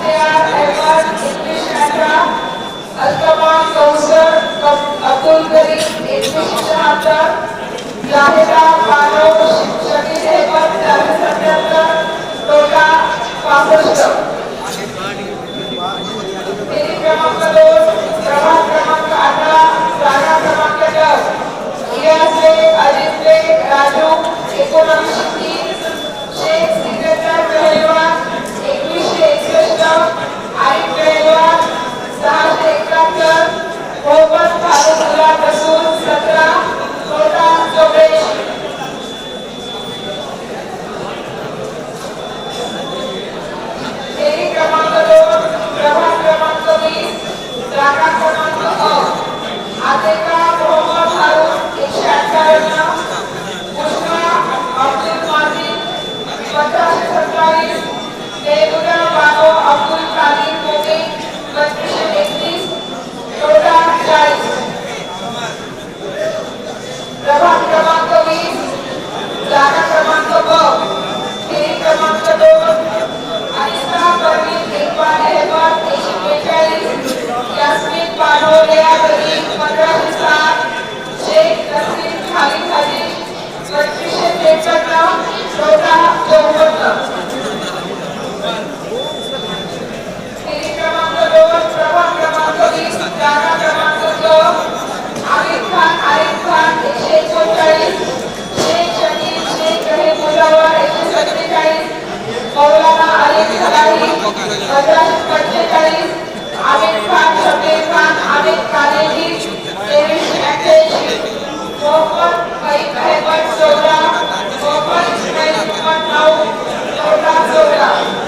Bakhtiyar Ahmed English 18, Altaman Kausar Abdul Karim English 76, Zahida Bano Shakeel Ahmed 77, टोटा 65। फेरी क्रमांक 2 प्रभाग क्रमांक 18 जागा क्रमांक 10 इयासे अजिंक्य राजू 1903, शेख सिकंदर पहलवान 2161, आरिफ पहलवान 671, मोहम्मद फारुकुल्लाह रसूल 17, टोटा 84। फेरी क्रमांक 2 प्रभाग क्रमांक 20 जागा क्रमांक 8 आतिका मोहम्मद हारून 158, मुश्मा अब्दुल माजिद 5027, बेगुना बानो अब्दुल कादिर मोमिन 3231, टोटा 40। प्रभाग क्रमांक 20 जागा क्रमांक 9 फेरी क्रमांक 2 अनिसा परवीन इकबाल अहमद 142, यास्मीन बानो लेया करीम 1507, शेख नसीम खालिद हाजी 2553, टोटा 54। फेरी क्रमांक 2 प्रभाग क्रमांक 20 जागा क्रमांक 10 आरिफ खान 139, शेख शकील शेख रहीमुल्लाह 147, मौलाना अली खलाही 1545, आमिर खान शबीर खान आमिर कालेजी 2381, मोहम्मद फईद अहमद 16, मोहम्मद इस्माइल मोहम्मद 9, टोटा 16।